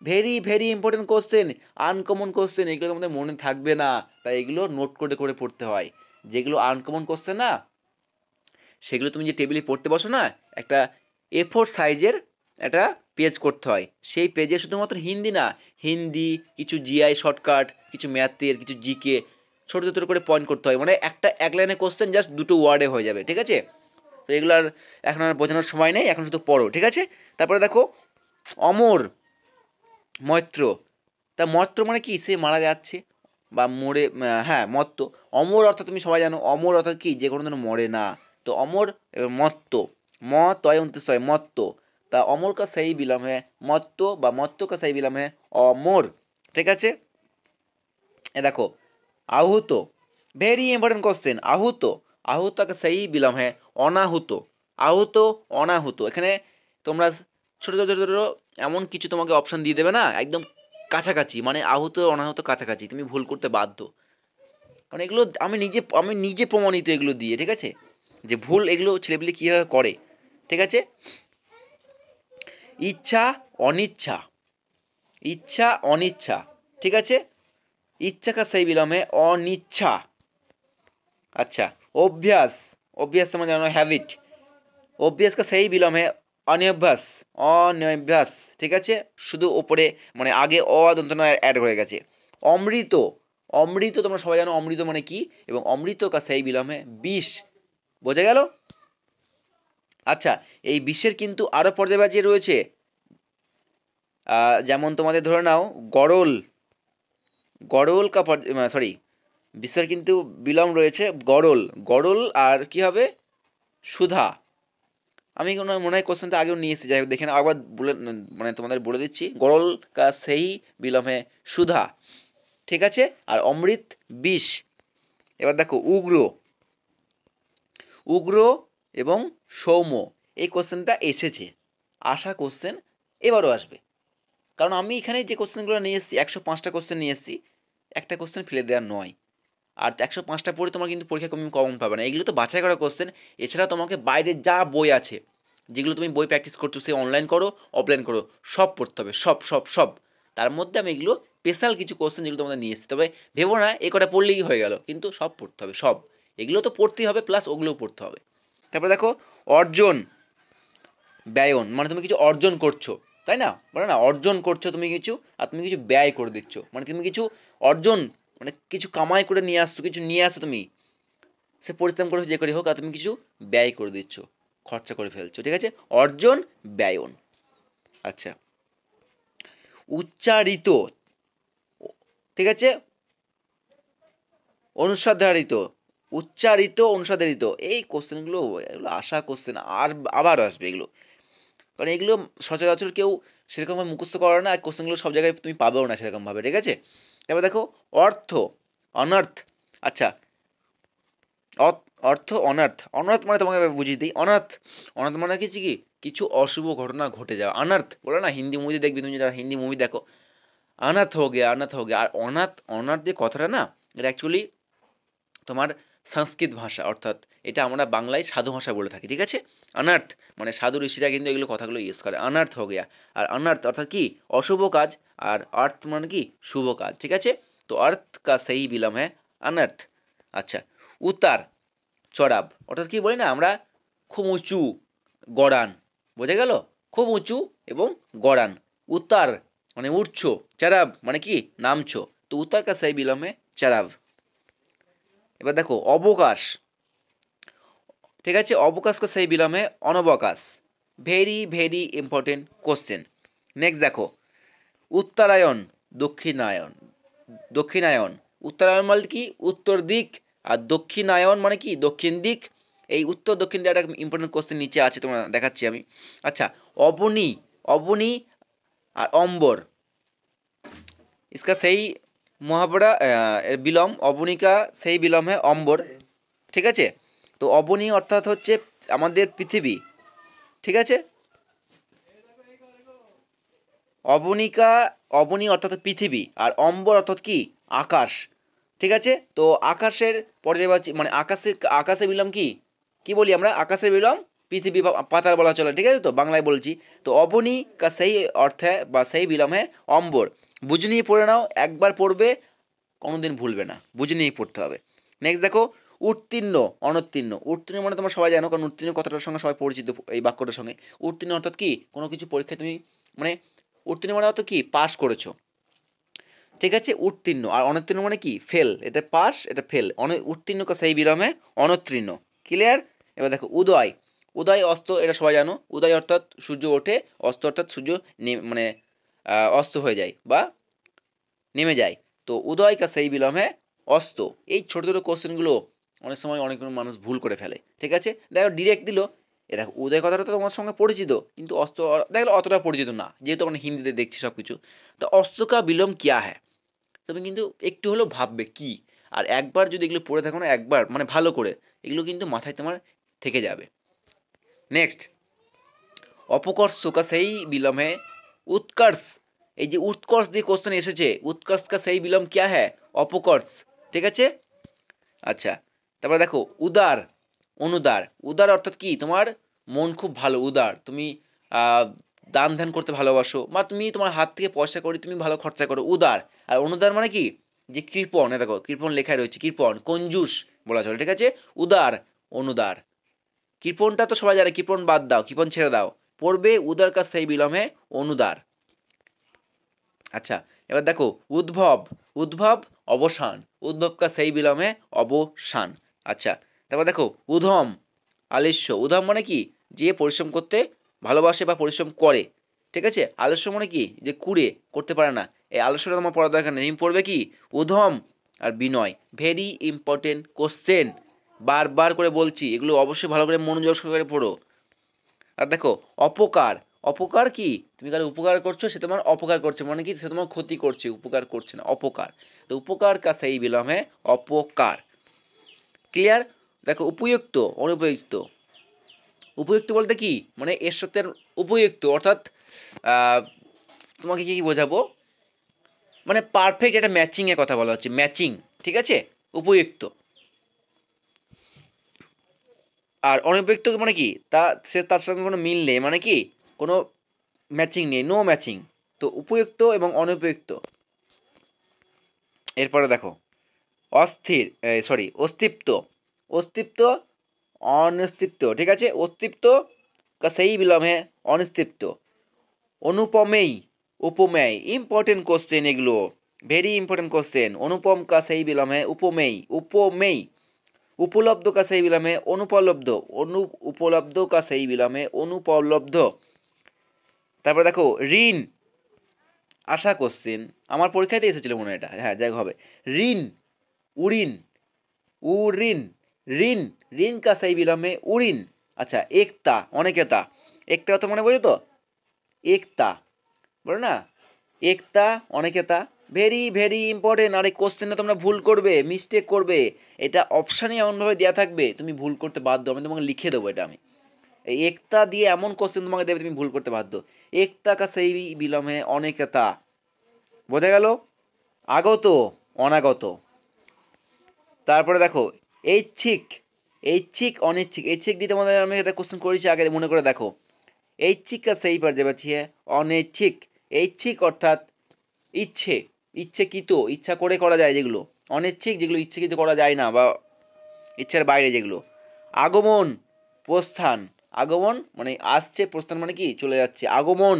very very important question, uncommon question, এগুলো তোমাদের মনে থাকবে না, তাই এগুলো নোট করে করে পড়তে হয়। যেগুলো আনকমন কোশ্চেন না, সেগুলো তুমি যে টেবিলে পড়তে বসো না, একটা A4 সাইজের একটা পেজ করতে হয়, সেই পেজে শুধুমাত্র হিন্দি না, হিন্দি, কিছু জিআই শর্টকাট, কিছু ম্যাথের, কিছু জিকে, ছোটো ছোটো করে পয়েন্ট করতে হয়, মানে একটা এক লাইনে কোশ্চেন জাস্ট দুটো ওয়ার্ডে হয়ে যাবে। ঠিক আছে, তো এগুলো আর এখন আর বোঝানোর সময় নেই, এখন শুধু পড়ো। ঠিক আছে, তারপরে দেখো, অমর, মৈত্র। তা মৈত্র মানে কি, সে মারা যাচ্ছে বা মরে, হ্যাঁ মত্ত। অমর অর্থাৎ তুমি সবাই জানো, অমর অর্থাৎ কি, যে কোনো দিন মরে না। তো অমর মত্ত, ম তয় অন্তস্বয় মত্ত। তা অমর কা সেই বিলোম হ্যাঁ মত্ত, বা মত্ত কা সেই বিলোম হ্যাঁ অমর। ঠিক আছে, এ দেখো, আহুত, ভেরি ইম্পর্টেন্ট কোশ্চেন, আহুত, আহুত কা সেই বিলোম হ্যাঁ অনাহুত। আহুত, অনাহুত, এখানে তোমরা ছোটো ছোটো ছোটো ছোটো এমন কিছু তোমাকে অপশান দিয়ে দেবে না, একদম কাছাকাছি, মানে আহত অনাহত কাছাকাছি, তুমি ভুল করতে বাধ্য, কারণ এগুলো আমি নিজে প্রমাণিত এগুলো দিয়ে। ঠিক আছে, যে ভুল এগুলো ছেলেপিলে কীভাবে করে। ঠিক আছে, ইচ্ছা অনিচ্ছা, ইচ্ছা অনিচ্ছা। ঠিক আছে, ইচ্ছা কা সেই বিলমে অনিচ্ছা। আচ্ছা, অভ্যাস, অভ্যাস তোমরা জানো হ্যাবিট, অভ্যাস কা সেই বিলমে অনভ্যাস, অনভ্যাস। ঠিক আছে, শুধু ওপরে মানে আগে দন্তনা অ্যাড হয়ে গেছে। অমৃত, অমৃত তোমরা সবাই জানো অমৃত মানে কি, এবং অমৃত কা সেই বিলমে বিষ। বোঝা গেল? আচ্ছা, এই বিষের কিন্তু আরও পর্যায় বাজিয়ে রয়েছে, যেমন তোমাদের ধরে নাও গরল, গরল কা সরি, বিশ্বের কিন্তু বিলম্ব রয়েছে গরল, গরল আর কি হবে সুধা। আমি কোনো মনে হয় কোশ্চেনটা আগেও নিয়ে এসেছি, যাই হোক দেখে না আবার বলে, মানে তোমাদের বলে দিচ্ছি, গরল কা সেই বিলম্বে সুধা, ঠিক আছে। আর অমৃত বিষ। এবার দেখো উগ্র, উগ্র এবং সৌম্য, এই কোশ্চেনটা এসেছে, আসা কোশ্চেন এবারও আসবে, কারণ আমি এখানে যে কোশ্চেনগুলো নিয়ে এসেছি 105টা কোশ্চেন নিয়ে এসেছি, একটা কোশ্চেন ফেলে দেওয়ার নয়। আর 105টা পড়ে তোমার কিন্তু পরীক্ষা কমন পাবে না, এগুলো তো বাছাই করা কোশ্চেন। এছাড়া তোমাকে বাইরের যা বই আছে, যেগুলো তুমি বই প্র্যাকটিস করছো, সে অনলাইন করো অফলাইন করো, সব পড়তে হবে, সব সব সব। তার মধ্যে আমি এগুলো স্পেশাল কিছু কোশ্চেন যেগুলো তোমাদের নিয়ে এসেছি, তবে ভেবো না এ কটা পড়লেই হয়ে গেল, কিন্তু সব পড়তে হবে, সব এগুলো তো পড়তেই হবে, প্লাস ওগুলোও পড়তে হবে। তারপরে দেখো অর্জন ব্যয়ন, মানে তুমি কিছু অর্জন করছো, তাই না, বলে না অর্জন করছো তুমি কিছু, আর তুমি কিছু ব্যয় করে দিচ্ছ, মানে তুমি কিছু অর্জন, মানে কিছু কামাই করে নিয়ে আসছো, কিছু নিয়ে আসো তুমি, সে পরিশ্রম করে যে করে হোক, আর তুমি কিছু ব্যয় করে দিচ্ছ, খরচা করে ফেলছো, ঠিক আছে, অর্জন ব্যয়ন। আচ্ছা, উচ্চারিত, ঠিক আছে, অনুসাধারিত, উচ্চারিত অনুসাধারিত, এই কোশ্চেনগুলো, এগুলো আসা কোশ্চেন, আর আবার আসবে এগুলো, কারণ এগুলো সচরাচর কেউ সেরকমভাবে মুখস্থ করে না, আর কোশ্চেনগুলো সব জায়গায় তুমি পাবেও না সেরকমভাবে, ঠিক আছে। এবার দেখো অর্থ, অনর্থ। আচ্ছা, অর্থ অনর্থ, অনর্থ মানে তোমাকে বুঝিয়ে দিই, অনর্থ, অনর্থ মানে কিছু কি, কিছু অশুভ ঘটনা ঘটে যাওয়া, অনর্থ বলে না, হিন্দি মুভি দেখবি তুমি, যারা হিন্দি মুভি দেখো, অনর্থ হো গিয়া, অনর্থ হো গিয়া। আর অনাথ, অনাথ যে কথাটা না, এটা অ্যাকচুয়ালি তোমার সংস্কৃত ভাষা, অর্থাৎ এটা আমরা বাংলায় সাধু ভাষা বলে থাকি, ঠিক আছে। অনর্থ মানে সাধু ঋষিরা কিন্তু এগুলো কথাগুলো ইউজ করে, অনর্থ হো গিয়া। আর অনর্থ অর্থাৎ কি, অশুভ কাজ, আর অর্থ মানে কি, শুভ কাজ, ঠিক আছে। তো অর্থ কা সেই বিলম হ্যাঁ অনর্থ। আচ্ছা, উতার, চড়াব, অর্থাৎ কি বলি না আমরা, খুব উঁচু, গড়ান, বোঝা গেল, খুব উঁচু এবং গড়ান। উতার মানে উঠছো, চড়াব মানে কি নামছো, তো উতার কা সেই বিলম হ্যাঁ চড়াব। এবার দেখো অবকাশ, ঠিক আছে, অবকাশ কা সেই বিলম হ্যাঁ অনবকাশ। Very very important question. Next দেখো উত্তরায়ণ, দক্ষিণায়ন, দক্ষিণায়ন, উত্তরায়ণ মানে কি উত্তর দিক, আর দক্ষিণায়ন মানে কি দক্ষিণ দিক। এই উত্তর দক্ষিণ দিকে একটা ইম্পর্টেন্ট কোশ্চেন নিচে আছে, তোমরা দেখাচ্ছি আমি। আচ্ছা, অবনী, অবনী আর অম্বর, इसका सही मुहावरा এর বিলম, অবনিকা সেই বিলম হ্যাঁ অম্বর, ঠিক আছে। তো অবনী অর্থাৎ হচ্ছে আমাদের পৃথিবী, ঠিক আছে, অবনিকা, অবনী অর্থাৎ পৃথিবী, আর অম্বর অর্থাৎ কি আকাশ, ঠিক আছে। তো আকাশের পর্যায়বাচী মানে আকাশের, আকাশে বিলম কি, কি বলি আমরা, আকাশের বিলম পৃথিবী বা পাতাল বলা চলে, ঠিক আছে, তো বাংলায় বলছি। তো অবনী কা সেই অর্থে বা সেই বিলম হ্যাঁ অম্বর, বুঝে নিয়ে পড়ে নাও, একবার পড়বে কোনোদিন ভুলবে না, বুঝে নিয়েই পড়তে হবে। নেক্সট দেখো উত্তীর্ণ, অনুত্তীর্ণ। উত্তীর্ণ মানে তোমরা সবাই জানো, কারণ উত্তীর্ণ কথাটার সঙ্গে সবাই পরিচিত এই বাক্যটার সঙ্গে। উত্তীর্ণ অর্থাৎ কি, কোনো কিছু পরীক্ষায় তুমি মানে, উত্তীর্ণ মানে অর্থাৎ কি পাস করেছো, ঠিক আছে, উত্তীর্ণ। আর অনুত্তীর্ণ মানে কি ফেল, এটা পাস এটা ফেল, উত্তীর্ণ কা সেই বিরামে অনুত্তীর্ণ, ক্লিয়ার। এবার দেখো উদয়, উদয় অস্ত, এটা সবাই জানো, উদয় অর্থাৎ সূর্য ওঠে, অস্ত অর্থাৎ সূর্য মানে অস্ত হয়ে যায় বা নেমে যায়। তো উদয় কা সেই বিলমে অস্ত, এই ছোটো ছোটো কোশ্চেনগুলো অনেক সময় অনেক মানুষ ভুল করে ফেলে, ঠিক আছে। দেখো ডিরেক্ট দিল, এ দেখো উদয় কথাটা তো তোমার সঙ্গে পরিচিত, কিন্তু অস্ত দেখলো অতটা পরিচিত না, যেহেতু আমরা হিন্দিতে দেখছি সব কিছু। তো অস্ত কা বিলম কিয়া হ্যায়, তুমি কিন্তু একটু হলেও ভাববে কি, আর একবার যদি এগুলো পড়ে থাকো না, একবার মানে ভালো করে, এগুলো কিন্তু মাথায় তোমার থেকে যাবে। নেক্সট অপকর্ষ কা সেই বিলমে উৎকর্ষ, এই যে উৎকর্ষ দিয়ে কোশ্চেন এসেছে, উৎকর্ষ কা সেই বিলম কিয়া হ্যায় অপকর্ষ, ঠিক আছে। আচ্ছা, তারপরে দেখো উদার, অনুদার, উদার অর্থাৎ কি তোমার মন খুব ভালো, উদার, তুমি দান ধ্যান করতে ভালোবাসো, বা তুমি তোমার হাত থেকে পয়সা করে তুমি ভালো খরচা করো, উদার। আর অনুদার মানে কি, যে কৃপণ, দেখো কৃপণ লেখায় রয়েছে, কৃপণ কঞ্জুস বলা চলে, ঠিক আছে। উদার, অনুদার, কৃপণটা তো সবাই জানে, কৃপণ বাদ দাও, কৃপণ ছেড়ে দাও, পড়বে উদার কাজ সেই বিলমে অনুদার। আচ্ছা, এবার দেখো উদ্ভব, উদ্ভব অবসান, উদ্ভব কা সেই বিলমে অবসান। আচ্ছা, তারপর দেখো উধম, আলস্য, উধম মানে কি যে পরিশ্রম করতে ভালোবাসে বা পরিশ্রম করে, ঠিক আছে? আলস্য মানে কি, যে কুড়ে, করতে পারে না, এই আলস্যটা তোমার পড়ার দরকার নেই, তুমি পড়বে কি উধম আর বিনয়। ভেরি ইম্পর্টেন্ট কোশ্চেন, বারবার করে বলছি, এগুলো অবশ্যই ভালো করে মনোযোগ সহকারে পড়ো। আর দেখো অপকার, অপকার কি, তুমি কারো উপকার করছো, সে তোমার অপকার করছে, মানে কি সে তোমার ক্ষতি করছে, উপকার করছে না, অপকার। তো উপকার কা সেই বিলম হ্যাঁ অপকার। ক্লিয়ার? দেখো উপযুক্ত, অনুপযুক্ত। উপযুক্ত বলতে কি, মানে এর সাথে উপযুক্ত, অর্থাৎ তোমাকে কি বোঝাবো, মানে পারফেক্ট একটা ম্যাচিং এর কথা বলা হচ্ছে, ম্যাচিং, ঠিক আছে, উপযুক্ত। আর অনুপযুক্ত মানে কি, সে তার সঙ্গে কোনো মিল নেই, মানে কি কোনো ম্যাচিং নেই, নো ম্যাচিং। তো উপযুক্ত এবং অনুপযুক্ত। এরপরে দেখো অস্থির, সরি অস্তিত্ব, অস্তিত্ব, অনস্তিত্ব, ঠিক আছে, অস্তিত্ব কা সেই বিলম হ্যাঁ অনস্তিত্ব। অনুপমেয়, উপমেয়, ইম্পর্টেন্ট কোশ্চেন এগুলো, ভেরি ইম্পর্টেন্ট কোশ্চেন। অনুপম কা সেই বিলম হ্যাঁ উপমেয়, উপমেয়। উপলব্ধ কা সেই বিলম হ্যাঁ অনুপলব্ধ, উপলব্ধ কা সেই বিলম হ্যাঁ অনুপলব্ধ। তারপরে দেখো ঋণ, আশা কোশ্চেন, আমার পরীক্ষাতে এসেছিল মনে হয় এটা, হ্যাঁ যাই হোক হবে। ঋণ, উরিন, উরিন, ঋণ, ঋণ কা সেই বিলম হ্যাঁ উরিন। আচ্ছা একতা, অনেকতা, একতা তো মনে বোঝো তো, একতা, বলো না, একতা অনেকতা, ভেরি ভেরি ইম্পর্টেন্ট। আর এই কোশ্চেনটা তোমরা ভুল করবে, মিস্টেক করবে, এটা অপশানে এমনভাবে দেওয়া থাকবে তুমি ভুল করতে বাধ্য, আমি তোমাকে লিখে দেবো এটা, আমি এই একতা দিয়ে এমন কোশ্চেন তোমাকে দেবে তুমি ভুল করতে বাধ্য। একতা কা সেই বিলমে অনেকতা, বোঝা গেল? আগত, অনাগত। তারপরে দেখো ঐচ্ছিক, ঐচ্ছিক অনৈচ্ছিক, ঐচ্ছিক দিয়ে তোমাদের আমি একটা কোশ্চেন করেছি আগে, মনে করে দেখো। ঐচ্ছিক কা সেই পার যাবে অনৈচ্ছিক। ঐচ্ছিক অর্থাৎ ইচ্ছে, ইচ্ছেকৃত, ইচ্ছা করে করা যায় যেগুলো। অনৈচ্ছিক যেগুলো ইচ্ছেকৃত করা যায় না বা ইচ্ছার বাইরে যেগুলো। আগমন, প্রস্থান, আগমন মানে আসছে, প্রস্থান মানে কি চলে যাচ্ছে, আগমন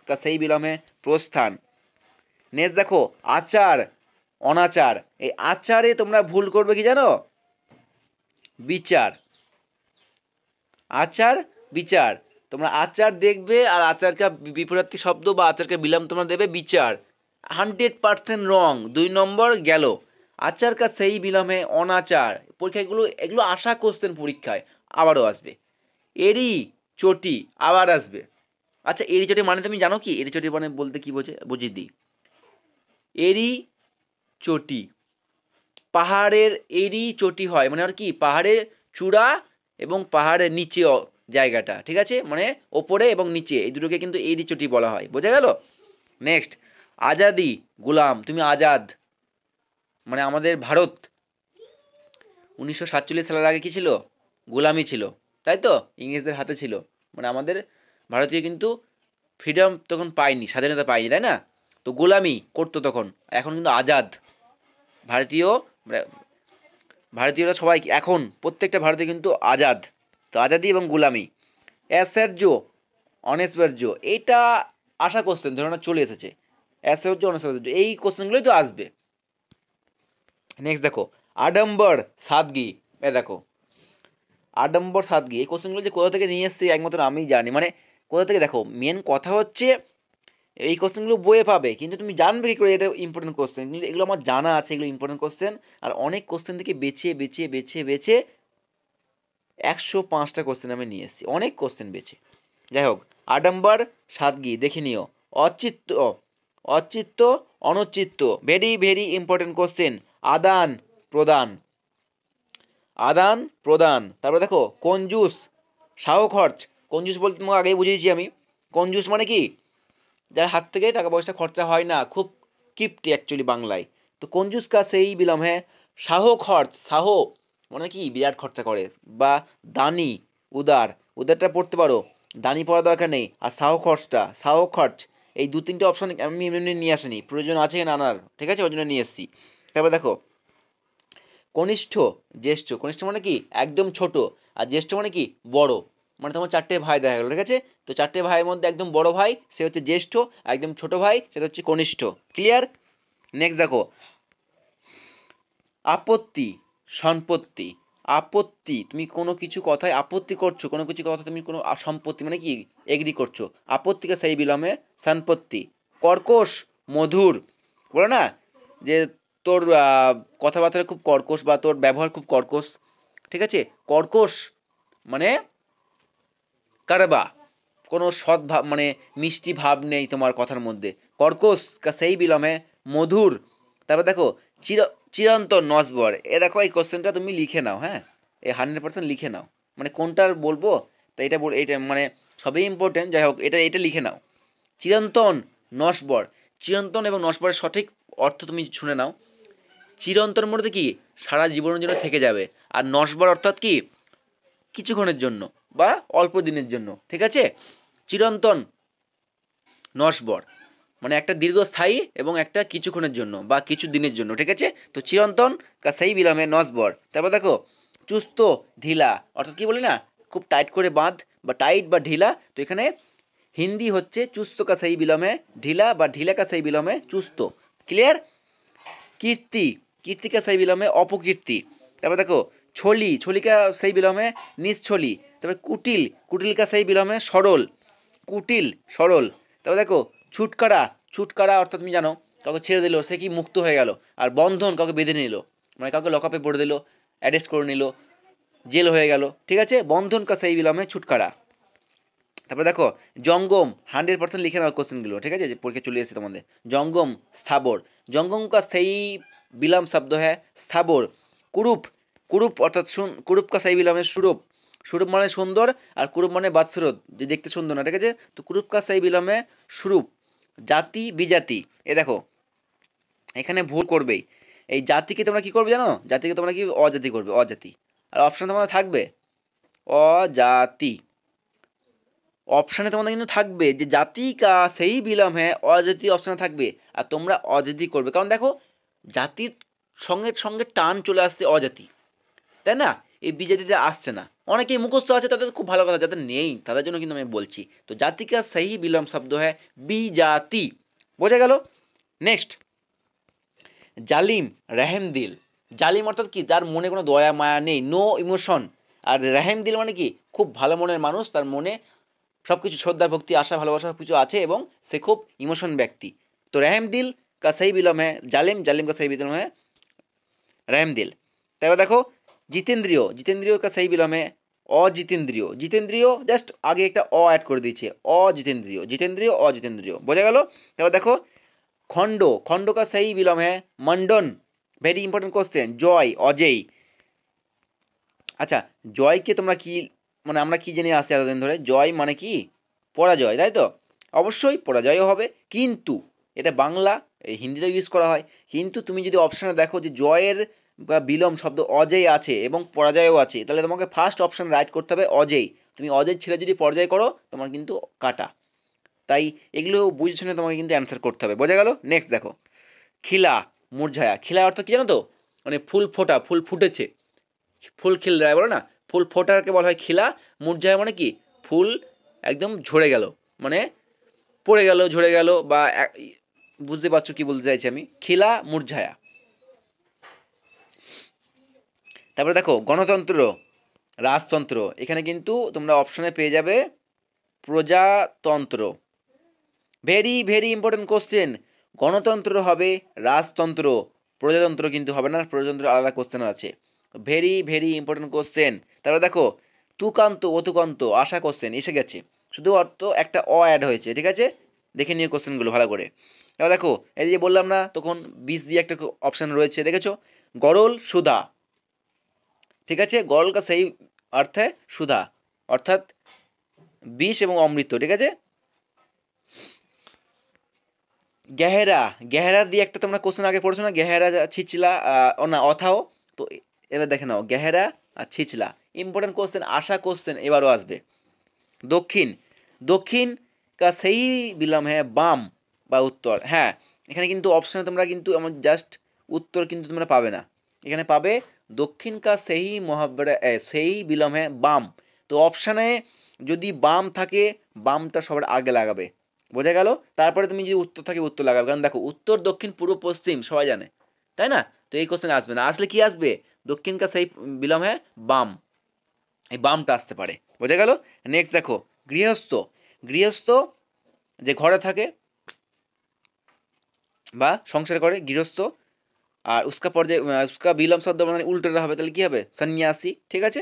কা সেই বিলমে প্রস্থান। নেক্সট দেখো আচার, অনাচার, এই আচারে তোমরা ভুল করবে কি জানো, বিচার, আচার বিচার। তোমরা আচার দেখবে আর আচারকে বিপরীত শব্দ বা আচারকে বিরাম তোমরা দেবে বিচার, 100% রং, 2 নম্বর গেল। আচার কা সেই বিলমে অনাচার, পরীক্ষাগুলো এগুলো আশা কোশ্চেন পরীক্ষায় আবারও আসবে। এরি চটি আবার আসবে। আচ্ছা এরি চটি মানে তুমি জানো কি, এরি চটি মানে বলতে কি বোঝে, বুঝিয়ে দিই। এরি চটি, পাহাড়ের এরি চটি হয় মানে আর কি, পাহাড়ের চূড়া এবং পাহাড়ের নিচে জায়গাটা, ঠিক আছে, মানে ওপরে এবং নিচে এই দুটোকে কিন্তু এরি চটি বলা হয়, বোঝা গেল? নেক্সট আজাদি, গোলাম, তুমি আজাদ, মানে আমাদের ভারত 1947 সালের আগে কি ছিল, গোলামি ছিল, তাই তো, ইংরেজদের হাতে ছিল, মানে আমাদের ভারতীয় কিন্তু ফ্রিডম তখন পায়নি, স্বাধীনতা পায়নি, তাই না? তো গোলামি করতো তখন, এখন কিন্তু আজাদ ভারতীয়, মানে ভারতীয়রা সবাই এখন প্রত্যেকটা ভারতীয় কিন্তু আজাদ। তো আজাদি এবং গোলামি। অ্যাসার্য, অনেসবার্য, এইটা আশা কোশ্চেন ধরো না চলে এসেছে, অ্যাসার্য অনেসবার্য এই কোশ্চেনগুলোই তো আসবে। নেক্সট দেখো আডম্বর সাদগি, এ দেখো আডম্বর সাদগি, এই কোশ্চেনগুলো যে কোথা থেকে নিয়ে এসছে একমাত্র আমি জানি, মানে কোথা থেকে, দেখো মেন কথা হচ্ছে এই কোশ্চেনগুলো বইয়ে পাবে, কিন্তু তুমি জানবে কী করে এটা ইম্পর্টেন্ট কোশ্চেন, কিন্তু এগুলো আমার জানা আছে, এগুলো ইম্পর্টেন্ট কোশ্চেন। আর অনেক কোশ্চেন থেকে বেছে বেছে বেছে বেছে 105টা কোশ্চেন আমি নিয়ে এসেছি, অনেক কোশ্চেন বেছে। যাই হোক আডম্বর সাদগি দেখে নিও। অচিত্ত, অচিত্ত অনচিত্ত, ভেরি ভেরি ইম্পর্টেন্ট কোশ্চেন। আদান প্রদান, আদান প্রদান। তারপরে দেখো কঞ্জুস, সাহ খরচ, কঞ্জুস বলতে তোমাকে আগেই বুঝিয়েছি আমি, কঞ্জুস মানে কি, যার হাত থেকে টাকা পয়সা খরচা হয় না, খুব কিপটি অ্যাকচুয়ালি বাংলায়। তো কঞ্জুস কা সেই বিলম হ্যাঁ সাহ খরচ, সাহ মানে কি বিরাট খরচা করে, বা দানি, উদার, উদারটা পড়তে পারো, দানি পড়ার দরকার নেই। আর সাহ খরচটা, সাহ খরচ, এই 2-3টে অপশন আমি এমনি নিয়ে আসিনি, প্রয়োজন আছে নানার, ঠিক আছে, ওই জন্য নিয়ে এসেছি। তারপরে দেখো কনিষ্ঠ, জ্যেষ্ঠ, কনিষ্ঠ মানে কি একদম ছোট, আর জ্যেষ্ঠ মানে কি বড়, মানে তোমার 4টে ভাই দেখা গেল, ঠিক আছে, তো 4টে ভাইয়ের মধ্যে একদম বড় ভাই সে হচ্ছে জ্যেষ্ঠ, একদম ছোট ভাই সেটা হচ্ছে কনিষ্ঠ। ক্লিয়ার? নেক্সট দেখো আপত্তি, সম্পত্তি, আপত্তি, তুমি কোনো কিছু কথায় আপত্তি করছো, কোনো কিছু কথা তুমি কোনো সম্পত্তি মানে কি এগ্রি করছো, আপত্তিকে সেই বিলমে সম্পত্তি। কর্কশ, মধুর, বলো না যে তোর কথাবার্তা খুব কর্কশ বা তোর ব্যবহার খুব কর্কশ, ঠিক আছে। কর্কশ মানে কারবা, কোনো সৎ ভাব মানে মিষ্টি ভাব নেই তোমার কথার মধ্যে। কর্কশ কা সেই বিলমে মধুর। তারপর দেখো চিরন্তন নসবর। দেখো এই কোশ্চেনটা তুমি লিখে নাও, হ্যাঁ, এই 100% লিখে নাও। মানে কোনটার বলবো, তা এটা মানে সবই ইম্পর্টেন্ট, যাই হোক এটা এটা লিখে নাও। চিরন্তন নসবর। চিরন্তন এবং নসবরের সঠিক অর্থ তুমি শুনে নাও। চিরন্তন মধ্যে কি সারা জীবনের জন্য থেকে যাবে, আর নসবর অর্থাৎ কি কিছুক্ষণের জন্য বা অল্প দিনের জন্য, ঠিক আছে। চিরন্তন নসবর মানে একটা দীর্ঘস্থায়ী এবং একটা কিছুক্ষণের জন্য বা কিছু দিনের জন্য, ঠিক আছে। তো চিরন্তন কা সেই বিলামে নসবর। তারপর দেখো চুস্ত ঢিলা, অর্থাৎ কি বলি না খুব টাইট করে বাঁধ বা টাইট বা ঢিলা। তো এখানে হিন্দি হচ্ছে চুস্ত কা সেই বিলমে ঢিলা বা ঢিলা কা সেই বিলমে চুস্ত। ক্লিয়ার। কীর্তি, কীর্তি কা সেই বিলমে অপকীর্তি। তারপর দেখো ছলি, ছলি কা সেই বিলমে নিশ্ছলি। তারপর কুটিল, কুটিল কা সেই বিলমে সরল, কুটিল সরল। তারপর দেখো ছুটকারা, ছুটকারা অর্থাৎ তুমি জানো কাউকে ছেড়ে দিল সে কি মুক্ত হয়ে গেল। আর বন্ধন কাউকে বেঁধে নিল, মানে কাউকে লকআপে পড়ে দিল, অ্যারেস্ট করে নিল, জেল হয়ে গেল, ঠিক আছে। বন্ধন কা সেই বিলমে ছুটকারা। তারপর দেখো জঙ্গম, 100% লিখে নাও কোশ্চেনগুলো, ঠিক আছে, যে পরীক্ষা চলে এসেছে তোমাদের। জঙ্গম স্থাবর, জঙ্গম কা সেই বিলাম শব্দ হ্যাঁ স্থাবর। কুরূপ, কুরূপ অর্থাৎ কুরূপ কা সেই বিলামে সুরূপ। সুরূপ মানে সুন্দর, আর কুরূপ মানে বাৎসরত, যে দেখতে সুন্দর না, ঠিক আছে। তো কুরূপ কা সেই বিলামে সুরূপ। জাতি বিজাতি, এ দেখো এখানে ভুল করবেই। এই জাতিকে তোমরা কি করবে জানো, জাতিকে তোমরা কি অজাতি করবে, অজাতি। আর অপশন তোমাদের থাকবে অজাতি, অপশানে তোমাদের কিন্তু থাকবে যে জাতি কা সেই বিলম হ্যাঁ অজাতি অপশানে থাকবে। আর তোমরা অজাতি করবে, কারণ দেখো জাতির সঙ্গে সঙ্গে টান চলে আসছে অজাতি, তাই না। এই বিজাতিতে আসছে না। অনেকেই মুখস্থ আছে তাদের খুব ভালো কথা, যাদের নেই তাদের জন্য কিন্তু আমি বলছি। তো জাতি কা সেই বিলম শব্দ হ্যাঁ বিজাতি, বোঝা গেল। নেক্সট জালিম রেহেম দিল। জালিম অর্থাৎ কি তার মনে কোনো দয়া মায়া নেই, নো ইমোশন। আর রেহেম দিল মানে কি খুব ভালো মনের মানুষ, তার মনে সব কিছু শ্রদ্ধা ভক্তি আশা ভালোবাসা সব কিছু আছে এবং সে খুব ইমোশন ব্যক্তি। তো রেহেম দিল কা সেই বিলম হ্যাঁ জালিম, জালিম কা সেই বিলম হ্যাঁ রেহেম দিল। তারপর দেখো জিতেন্দ্রীয়, জিতেন্দ্রীয় কা সেই বিলম হ্যাঁ অজিতেন্দ্রীয়। জিতেন্দ্রীয় জাস্ট আগে একটা অ্যাড করে দিয়েছে, অজিতেন্দ্রীয়, জিতেন্দ্রীয় অজিতেন্দ্রীয়, বোঝা গেল। এবার দেখো খণ্ড, খণ্ড কা সেই বিলম হ্যাঁ মন্ডন। Very important question. জয় অজেয়। আচ্ছা জয়কে তোমরা কি মানে আমরা কি জেনে আসছি এতদিন ধরে, জয় মানে কি পরাজয়, তাই তো। অবশ্যই পরাজয়ও হবে, কিন্তু এটা বাংলা, হিন্দিতেও ইউজ করা হয়। কিন্তু তুমি যদি অপশানে দেখো যে জয়ের বা বিলম শব্দ অজেয় আছে এবং পরাজয়ও আছে, তাহলে তোমাকে ফার্স্ট অপশান রাইট করতে হবে অজেয়। তুমি অজেয় ছেড়ে যদি পরাজয় করো তোমার কিন্তু কাটা। তাই এগুলো বুঝে শুনে তোমাকে কিন্তু অ্যান্সার করতে হবে, বোঝা গেল। নেক্সট দেখো খিলা মুরঝায়া। খিলা অর্থ কি জানো তো, মানে ফুল ফোটা, ফুল ফুটেছে, ফুল খিল রায় বলে না, ফুল ফোটাকে বলা হয় খিলা। মুরঝায়া মানে কি ফুল একদম ঝরে গেল, মানে পড়ে গেল ঝরে গেল বা বুঝতে পারছো কি বলতে চাইছি আমি, খিলা মুরঝায়া। তারপরে দেখো গণতন্ত্র রাজতন্ত্র, এখানে কিন্তু তোমরা অপশনে পেয়ে যাবে প্রজাতন্ত্র। Very very important question. গণতন্ত্র হবে রাজতন্ত্র, প্রজাতন্ত্র কিন্তু হবে না, প্রজাতন্ত্র আলাদা কোশ্চেন আছে। Very very important question. তারপরে দেখো তুকান্ত অতুকান্ত আশা কোশ্চেন এসে গেছে, শুধু অর্থ একটা অ্যাড হয়েছে, ঠিক আছে। দেখে নিও কোশ্চেনগুলো ভালো করে। এবার দেখো এই যে বললাম না তখন 20 দিয়ে একটা অপশান রয়েছে দেখেছো, গরল সুধা, ঠিক আছে। গরল কা সেই অর্থে সুধা অর্থাৎ বিষ এবং অমৃত, ঠিক আছে। গেহেরা, গেহেরা দিয়ে একটা তোমরা কোশ্চেন আগে পড়েছো না, গেহেরা ছিচলা ও না অথাও। তো এবার দেখে নাও গেহেরা আর ছিচলা, ইম্পর্টেন্ট কোশ্চেন, আশা কোশ্চেন এবারও আসবে। দক্ষিণ, দক্ষিণ কা সেই বিলম হ্যাঁ বাম বা উত্তর। হ্যাঁ এখানে কিন্তু অপশানে তোমরা কিন্তু আমার জাস্ট উত্তর কিন্তু তোমরা পাবে না, এখানে পাবে দক্ষিণ কা সেই মহাবরা সেই বিলম হ্যাঁ বাম। তো অপশানে যদি বাম থাকে বামটা সবার আগে লাগাবে, বোঝা গেল। তারপরে তুমি যদি উত্তর থাকে উত্তর লাগাবে, কারণ দেখো উত্তর দক্ষিণ পূর্ব পশ্চিম সবাই জানে, তাই না। তো এই কোশ্চেন আসবে না, আসলে কি আসবে দক্ষিণ কা সেই বিলম হ্যাঁ বাম, এই বামটা আসতে পারে, বোঝা গেল। নেক্সট দেখো গৃহস্থ, গৃহস্থ যে ঘরে থাকে বা সংসার করে গৃহস্থ, আর উস্কা পর্যায়ে উস্কা বিলম শব্দ মানে উল্টোটা হবে, তাহলে কী হবে সন্ন্যাসী, ঠিক আছে।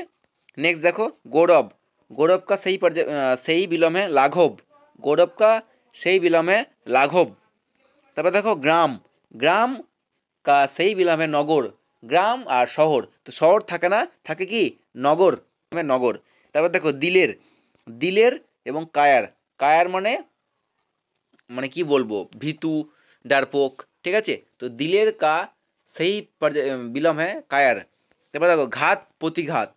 নেক্সট দেখো গৌরব, গৌরব কা সেই পর্যায়ে সেই বিলমে লাঘব, গৌরব কা সেই বিলমে লাঘব। তারপর দেখো গ্রাম, গ্রাম কা সেই বিলমে নগর, গ্রাম আর শহর, তো শহর থাকে না, থাকে কি নগর, নগর। তারপর দেখো দিলের, দিলের এবং কায়ার, কায়ার মানে মানে কি বলবো ভীতু ডারপোক, ঠিক আছে। তো দিলের কা সেই বিলম হ্যাঁ কায়ার। তারপর দেখো ঘাত প্রতিঘাত,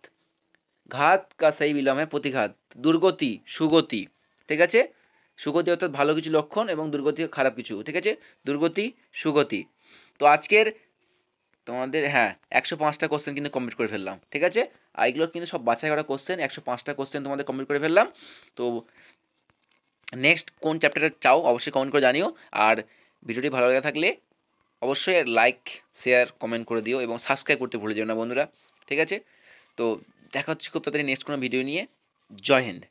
ঘাত কা সেই বিলম হ্যাঁ প্রতিঘাত। দুর্গতি সুগতি, ঠিক আছে। সুগতি অর্থাৎ ভালো কিছু লক্ষণ এবং দুর্গতি খারাপ কিছু, ঠিক আছে। দুর্গতি সুগতি। তো আজকের তোমাদের হ্যাঁ 105টা কোশ্চেন কিন্তু কমপ্লিট করে ফেললাম, ঠিক আছে। আর এগুলো কিন্তু সব বাছাই করা কোশ্চেন, 105টা কোশ্চেন তোমাদের কমপ্লিট করে ফেললাম। তো নেক্সট কোন চ্যাপ্টারে চাও অবশ্যই কমেন্ট করে জানিও। আর ভিডিওটি ভালো লাগে থাকলে অবশ্যই লাইক শেয়ার কমেন্ট করে দিও এবং সাবস্ক্রাইব করতে ভুলে যেও না বন্ধুরা, ঠিক আছে। তো দেখা হচ্ছে খুব তাড়াতাড়ি নেক্সট কোনো ভিডিও নিয়ে। জয় হিন্দ।